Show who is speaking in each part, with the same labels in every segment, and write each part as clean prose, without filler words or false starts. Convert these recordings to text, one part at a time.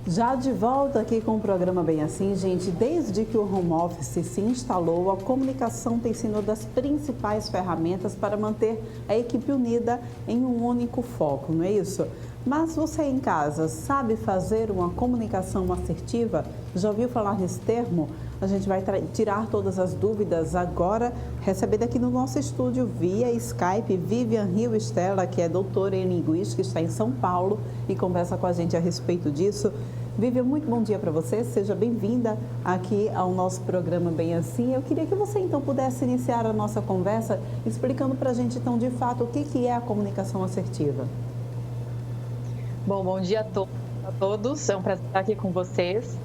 Speaker 1: Já de volta aqui com o programa Bem Assim, gente, desde que o home office se instalou, a comunicação tem sido uma das principais ferramentas para manter a equipe unida em um único foco, não é isso? Mas você em casa sabe fazer uma comunicação assertiva? Já ouviu falar nesse termo? A gente vai tirar todas as dúvidas agora, recebendo aqui no nosso estúdio via Skype Vivian Rio Estela, que é doutora em linguística, está em São Paulo e conversa com a gente a respeito disso. Vivian, muito bom dia para você, seja bem-vinda aqui ao nosso programa Bem Assim. Eu queria que você então pudesse iniciar a nossa conversa explicando para a gente então de fato o que é a comunicação assertiva.
Speaker 2: Bom dia a todos, é um prazer estar aqui com vocês.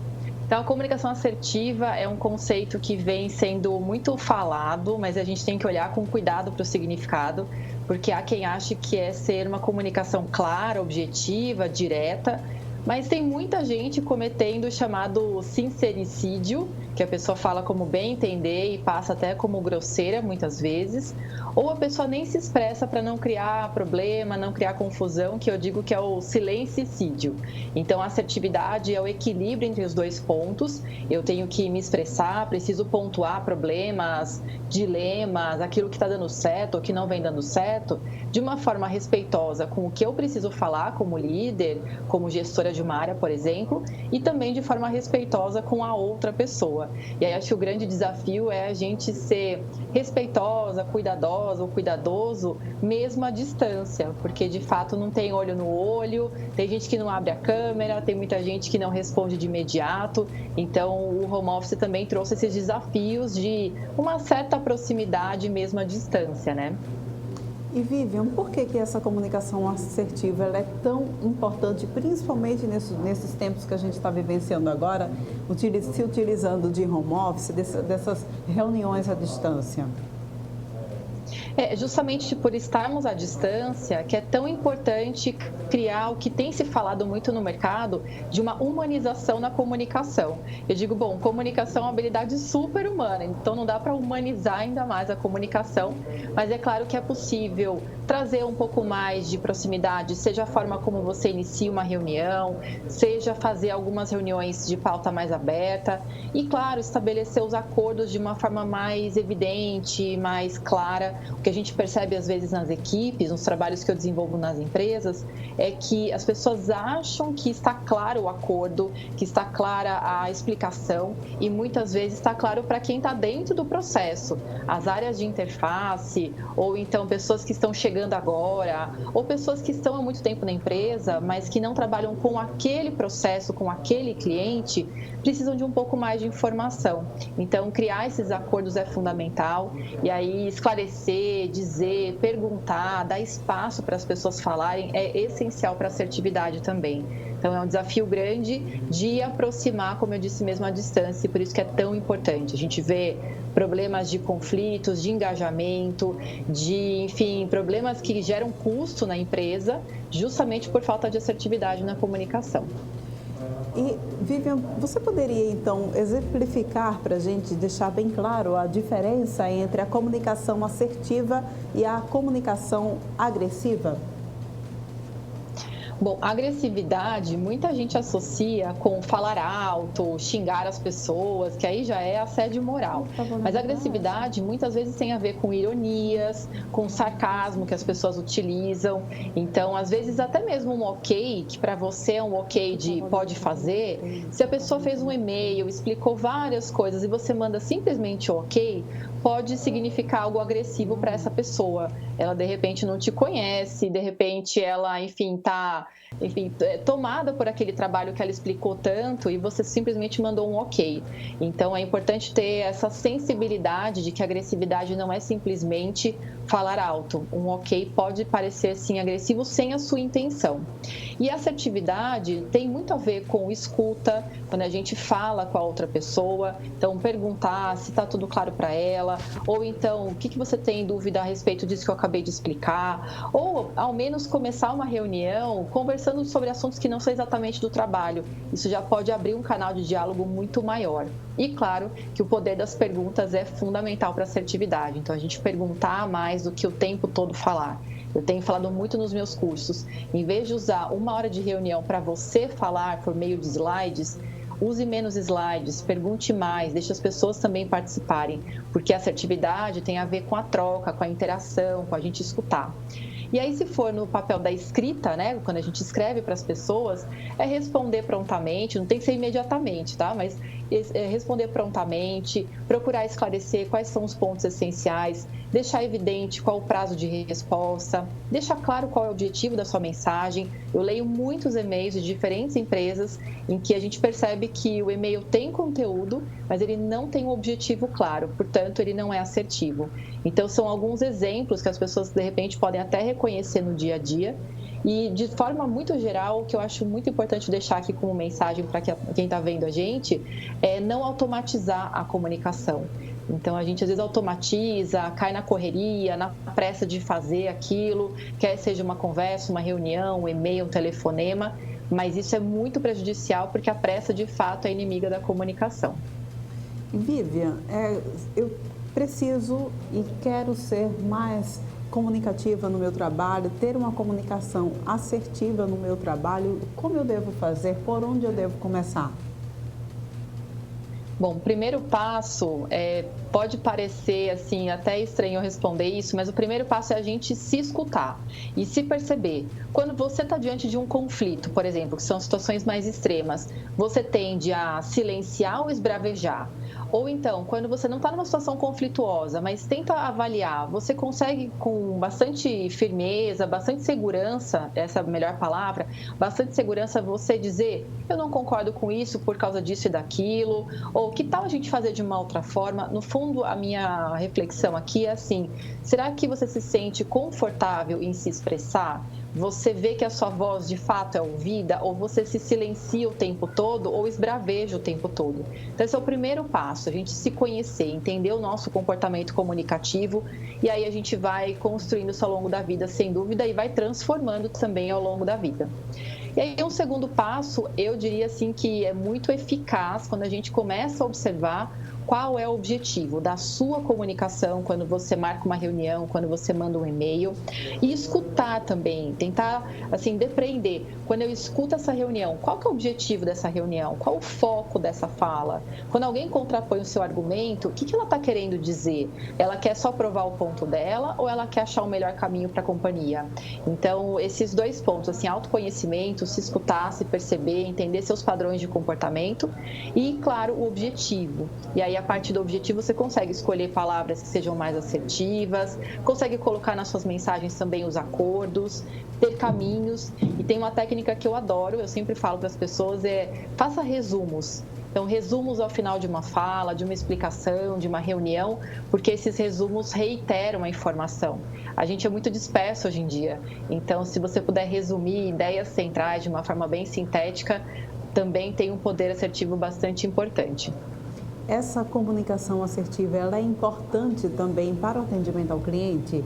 Speaker 2: Então, a comunicação assertiva é um conceito que vem sendo muito falado, mas a gente tem que olhar com cuidado para o significado, porque há quem ache que é ser uma comunicação clara, objetiva, direta, mas tem muita gente cometendo o chamado sincericídio, que a pessoa fala como bem entender e passa até como grosseira muitas vezes, ou a pessoa nem se expressa para não criar problema, não criar confusão, que eu digo que é o silencicídio. Então, a assertividade é o equilíbrio entre os dois pontos. Eu tenho que me expressar, preciso pontuar problemas, dilemas, aquilo que está dando certo ou que não vem dando certo, de uma forma respeitosa com o que eu preciso falar como líder, como gestora de uma área, por exemplo, e também de forma respeitosa com a outra pessoa. E aí acho que o grande desafio é a gente ser respeitosa, cuidadosa ou cuidadoso, mesmo à distância, porque de fato não tem olho no olho, tem gente que não abre a câmera, tem muita gente que não responde de imediato. Então o home office também trouxe esses desafios de uma certa proximidade mesmo à distância, né?
Speaker 1: E Vivian, por que essa comunicação assertiva ela é tão importante, principalmente nesses tempos que a gente está vivenciando agora, se utilizando de home office, dessas reuniões à distância?
Speaker 2: É justamente por estarmos à distância que é tão importante criar o que tem se falado muito no mercado de uma humanização na comunicação. Eu digo, bom, comunicação é uma habilidade super humana, então não dá para humanizar ainda mais a comunicação, mas é claro que é possível trazer um pouco mais de proximidade, seja a forma como você inicia uma reunião, seja fazer algumas reuniões de pauta mais aberta e, claro, estabelecer os acordos de uma forma mais evidente, mais clara. O que a gente percebe às vezes nas equipes, nos trabalhos que eu desenvolvo nas empresas, é que as pessoas acham que está claro o acordo, que está clara a explicação e muitas vezes está claro para quem está dentro do processo. As áreas de interface ou então pessoas que estão chegando agora ou pessoas que estão há muito tempo na empresa, mas que não trabalham com aquele processo, com aquele cliente, precisam de um pouco mais de informação. Então, criar esses acordos é fundamental e aí esclarecer, dizer, perguntar, dar espaço para as pessoas falarem é essencial para a assertividade também. Então, é um desafio grande de aproximar, como eu disse mesmo, à distância, e por isso que é tão importante. A gente vê problemas de conflitos, de engajamento, enfim, problemas que geram custo na empresa, justamente por falta de assertividade na comunicação.
Speaker 1: E, Vivian, você poderia, então, exemplificar para a gente, deixar bem claro a diferença entre a comunicação assertiva e a comunicação agressiva?
Speaker 2: Bom, agressividade, muita gente associa com falar alto, xingar as pessoas, que aí já é assédio moral. Mas a agressividade muitas vezes tem a ver com ironias, com sarcasmo que as pessoas utilizam. Então, às vezes, até mesmo um ok, que para você é um ok de pode fazer, se a pessoa fez um e-mail, explicou várias coisas e você manda simplesmente ok, pode significar algo agressivo para essa pessoa. Ela, de repente, não te conhece, de repente, ela, enfim, está tomada por aquele trabalho que ela explicou tanto e você simplesmente mandou um ok. Então, é importante ter essa sensibilidade de que a agressividade não é simplesmente falar alto. Um ok pode parecer, sim, agressivo sem a sua intenção. E a assertividade tem muito a ver com escuta, quando a gente fala com a outra pessoa, então perguntar se está tudo claro para ela, ou então o que você tem dúvida a respeito disso que eu acabei de explicar, ou ao menos começar uma reunião conversando sobre assuntos que não são exatamente do trabalho. Isso já pode abrir um canal de diálogo muito maior. E claro que o poder das perguntas é fundamental para a assertividade, então a gente perguntar mais do que o tempo todo falar. Eu tenho falado muito nos meus cursos, em vez de usar 1 hora de reunião para você falar por meio de slides, use menos slides, pergunte mais, deixe as pessoas também participarem, porque a assertividade tem a ver com a troca, com a interação, com a gente escutar. E aí, se for no papel da escrita, né, quando a gente escreve para as pessoas, é responder prontamente, não tem que ser imediatamente, tá? Mas responder prontamente, procurar esclarecer quais são os pontos essenciais, deixar evidente qual o prazo de resposta, deixar claro qual é o objetivo da sua mensagem. Eu leio muitos e-mails de diferentes empresas em que a gente percebe que o e-mail tem conteúdo, mas ele não tem um objetivo claro, portanto, ele não é assertivo. Então, são alguns exemplos que as pessoas, de repente, podem até reconhecer no dia a dia. E, de forma muito geral, o que eu acho muito importante deixar aqui como mensagem para quem está vendo a gente é não automatizar a comunicação. Então, a gente às vezes automatiza, cai na correria, na pressa de fazer aquilo, quer seja uma conversa, uma reunião, um e-mail, um telefonema, mas isso é muito prejudicial porque a pressa, de fato, é inimiga da comunicação.
Speaker 1: Vivian, eu preciso e quero ser mais comunicativa no meu trabalho, ter uma comunicação assertiva no meu trabalho. Como eu devo fazer? Por onde eu devo começar?
Speaker 2: Bom, o primeiro passo pode parecer assim até estranho eu responder isso, mas o primeiro passo é a gente se escutar e se perceber. Quando você está diante de um conflito, por exemplo, que são situações mais extremas, você tende a silenciar ou esbravejar. Ou então, quando você não está numa situação conflituosa, mas tenta avaliar, você consegue com bastante firmeza, bastante segurança, essa é a melhor palavra, bastante segurança você dizer, eu não concordo com isso por causa disso e daquilo, ou que tal a gente fazer de uma outra forma? No fundo, a minha reflexão aqui é assim, será que você se sente confortável em se expressar? Você vê que a sua voz de fato é ouvida ou você se silencia o tempo todo ou esbraveja o tempo todo? Então, esse é o primeiro passo, a gente se conhecer, entender o nosso comportamento comunicativo e aí a gente vai construindo isso ao longo da vida, sem dúvida, e vai transformando também ao longo da vida. E aí, um segundo passo, eu diria assim que é muito eficaz quando a gente começa a observar qual é o objetivo da sua comunicação quando você marca uma reunião, quando você manda um e-mail, e escutar também, tentar assim depreender. Quando eu escuto essa reunião, qual que é o objetivo dessa reunião? Qual o foco dessa fala? Quando alguém contrapõe o seu argumento, o que ela está querendo dizer? Ela quer só provar o ponto dela ou ela quer achar o melhor caminho para a companhia? Então, esses dois pontos, assim, autoconhecimento, se escutar, se perceber, entender seus padrões de comportamento e, claro, o objetivo. E aí, a partir do objetivo, você consegue escolher palavras que sejam mais assertivas, consegue colocar nas suas mensagens também os acordos, ter caminhos. E tem uma técnica que eu adoro, eu sempre falo para as pessoas, faça resumos. Então, resumos ao final de uma fala, de uma explicação, de uma reunião, porque esses resumos reiteram a informação. A gente é muito disperso hoje em dia, então, se você puder resumir ideias centrais de uma forma bem sintética, também tem um poder assertivo bastante importante.
Speaker 1: Essa comunicação assertiva, ela é importante também para o atendimento ao cliente?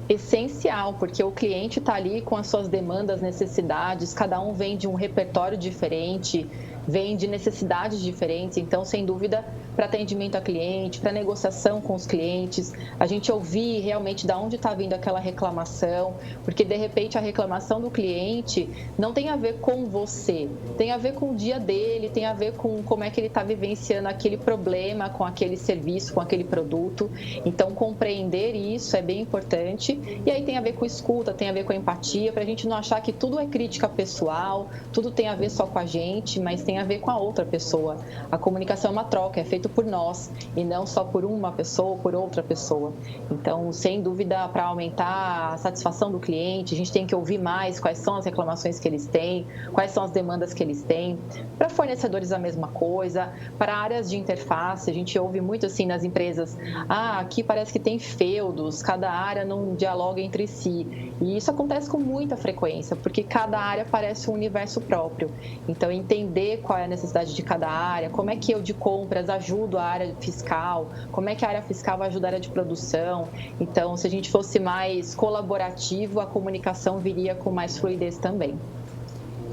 Speaker 2: Essencial, porque o cliente está ali com as suas demandas, necessidades, cada um vem de um repertório diferente, vem de necessidades diferentes, então, sem dúvida, para atendimento a cliente, para negociação com os clientes, a gente ouvir realmente de onde está vindo aquela reclamação, porque, de repente, a reclamação do cliente não tem a ver com você, tem a ver com o dia dele, tem a ver com como é que ele está vivenciando aquele problema com aquele serviço, com aquele produto. Então, compreender isso é bem importante. E aí tem a ver com escuta, tem a ver com empatia, para a gente não achar que tudo é crítica pessoal, tudo tem a ver só com a gente, mas tem a ver com a outra pessoa. A comunicação é uma troca, é feito por nós e não só por uma pessoa ou por outra pessoa. Então, sem dúvida, para aumentar a satisfação do cliente, a gente tem que ouvir mais quais são as reclamações que eles têm, quais são as demandas que eles têm. Para fornecedores, a mesma coisa. Para áreas de interface, a gente ouve muito assim nas empresas, aqui parece que tem feudos, cada área não dialoga entre si. E isso acontece com muita frequência, porque cada área parece um universo próprio. Então, entender qual é a necessidade de cada área, como é que eu de compras ajudo a área fiscal, como é que a área fiscal vai ajudar a área de produção. Então, se a gente fosse mais colaborativo, a comunicação viria com mais fluidez também.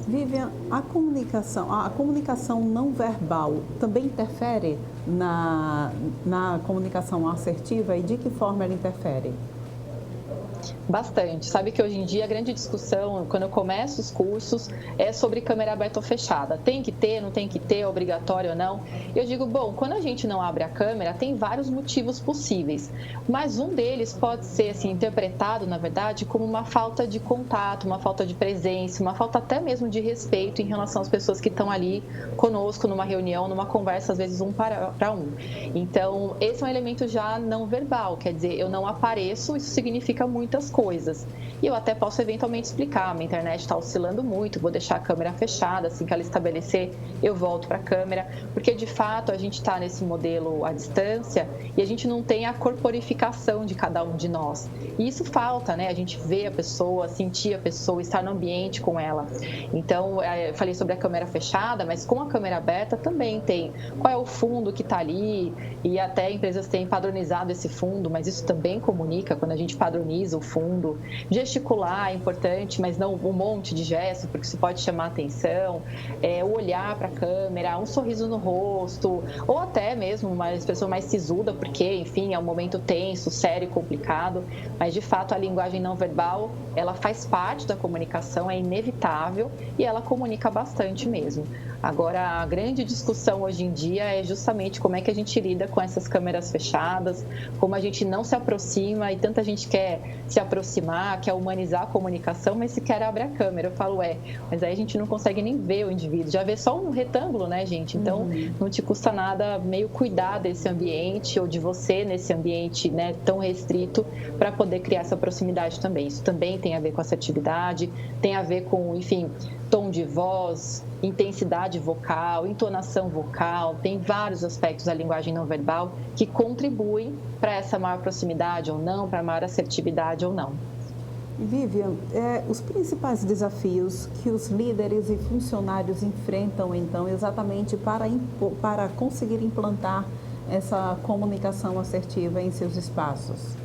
Speaker 1: Vivian, a comunicação não verbal também interfere na comunicação assertiva e de que forma ela interfere?
Speaker 2: Bastante. Sabe que hoje em dia a grande discussão, quando eu começo os cursos, é sobre câmera aberta ou fechada. Tem que ter, não tem que ter, é obrigatório ou não? Eu digo, bom, quando a gente não abre a câmera, tem vários motivos possíveis, mas um deles pode ser assim, interpretado, na verdade, como uma falta de contato, uma falta de presença, uma falta até mesmo de respeito em relação às pessoas que estão ali conosco numa reunião, numa conversa, às vezes um para um. Então, esse é um elemento já não verbal, quer dizer, eu não apareço, isso significa muitas coisas. E eu até posso eventualmente explicar, minha internet está oscilando muito, vou deixar a câmera fechada, assim que ela estabelecer, eu volto para a câmera, porque de fato a gente está nesse modelo à distância e a gente não tem a corporificação de cada um de nós. E isso falta, né? A gente vê a pessoa, sentir a pessoa, estar no ambiente com ela. Então, eu falei sobre a câmera fechada, mas com a câmera aberta também tem qual é o fundo que está ali, e até empresas têm padronizado esse fundo, mas isso também comunica quando a gente padroniza o fundo. Gesticular é importante, mas não um monte de gesto, porque isso pode chamar atenção. O olhar para a câmera, um sorriso no rosto, ou até mesmo uma expressão mais sisuda, porque, enfim, é um momento tenso, sério e complicado. Mas, de fato, a linguagem não verbal, ela faz parte da comunicação, é inevitável e ela comunica bastante mesmo. Agora, a grande discussão hoje em dia é justamente como é que a gente lida com essas câmeras fechadas, como a gente não se aproxima e tanta gente quer se aproximar, quer humanizar a comunicação, mas sequer abre a câmera. Eu falo, mas aí a gente não consegue nem ver o indivíduo, já vê só um retângulo, né, gente? Então, não te custa nada meio cuidar desse ambiente ou de você nesse ambiente, né, tão restrito para poder criar essa proximidade também. Isso também tem a ver com assertividade, tem a ver com, enfim, tom de voz, intensidade vocal, entonação vocal, tem vários aspectos da linguagem não verbal que contribuem para essa maior proximidade ou não, para a maior assertividade ou não.
Speaker 1: Vivian, os principais desafios que os líderes e funcionários enfrentam, então, exatamente para conseguir implantar essa comunicação assertiva em seus espaços?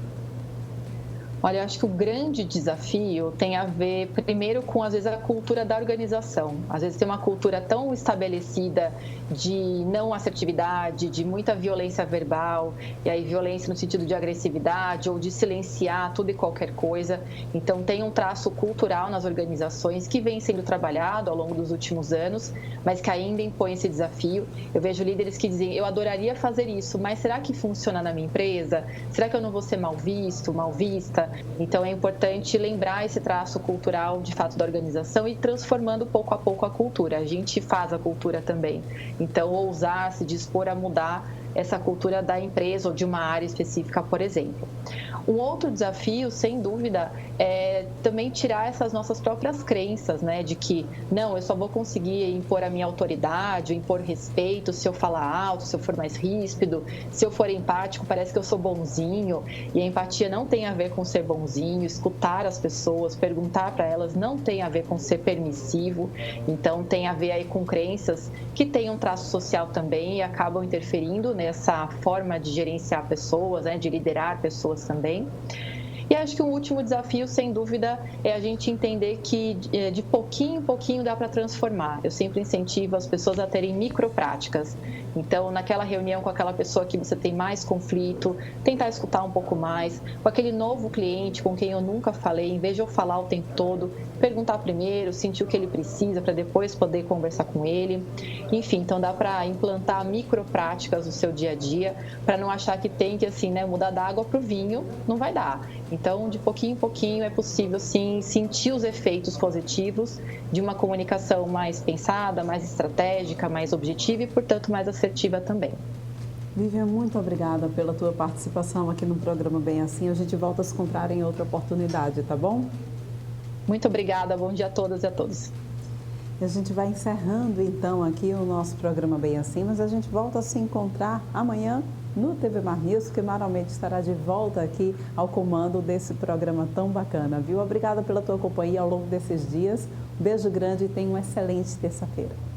Speaker 2: Olha, eu acho que o grande desafio tem a ver, primeiro, com, às vezes, a cultura da organização. Às vezes tem uma cultura tão estabelecida de não assertividade, de muita violência verbal, e aí violência no sentido de agressividade ou de silenciar tudo e qualquer coisa. Então, tem um traço cultural nas organizações que vem sendo trabalhado ao longo dos últimos anos, mas que ainda impõe esse desafio. Eu vejo líderes que dizem, eu adoraria fazer isso, mas será que funciona na minha empresa? Será que eu não vou ser mal visto, mal vista? Então, é importante lembrar esse traço cultural, de fato, da organização e transformando pouco a pouco a cultura. A gente faz a cultura também. Então, ousar, se dispor a mudar essa cultura da empresa ou de uma área específica, por exemplo. Um outro desafio, sem dúvida, é também tirar essas nossas próprias crenças, né? De que, não, eu só vou conseguir impor a minha autoridade, impor respeito se eu falar alto, se eu for mais ríspido, se eu for empático, parece que eu sou bonzinho. E a empatia não tem a ver com ser bonzinho, escutar as pessoas, perguntar para elas, não tem a ver com ser permissivo. Então, tem a ver aí com crenças que têm um traço social também e acabam interferindo nessa forma de gerenciar pessoas, né? De liderar pessoas também. E acho que o último desafio, sem dúvida, é a gente entender que de pouquinho em pouquinho dá para transformar. Eu sempre incentivo as pessoas a terem micropráticas. Então, naquela reunião com aquela pessoa que você tem mais conflito, tentar escutar um pouco mais. Com aquele novo cliente com quem eu nunca falei, em vez de eu falar o tempo todo, perguntar primeiro, sentir o que ele precisa para depois poder conversar com ele. Enfim, então dá para implantar micropráticas no seu dia a dia, para não achar que tem que, assim, né, mudar da água para o vinho, não vai dar. Então, de pouquinho em pouquinho é possível, sim, sentir os efeitos positivos de uma comunicação mais pensada, mais estratégica, mais objetiva e, portanto, mais assertiva também.
Speaker 1: Vivian, muito obrigada pela tua participação aqui no programa Bem Assim. A gente volta a se encontrar em outra oportunidade, tá bom?
Speaker 2: Muito obrigada. Bom dia a todas e a todos.
Speaker 1: E a gente vai encerrando, então, aqui o nosso programa Bem Assim, mas a gente volta a se encontrar amanhã no TV Mar News, que normalmente estará de volta aqui ao comando desse programa tão bacana, viu? Obrigada pela tua companhia ao longo desses dias. Um beijo grande e tenha uma excelente terça-feira.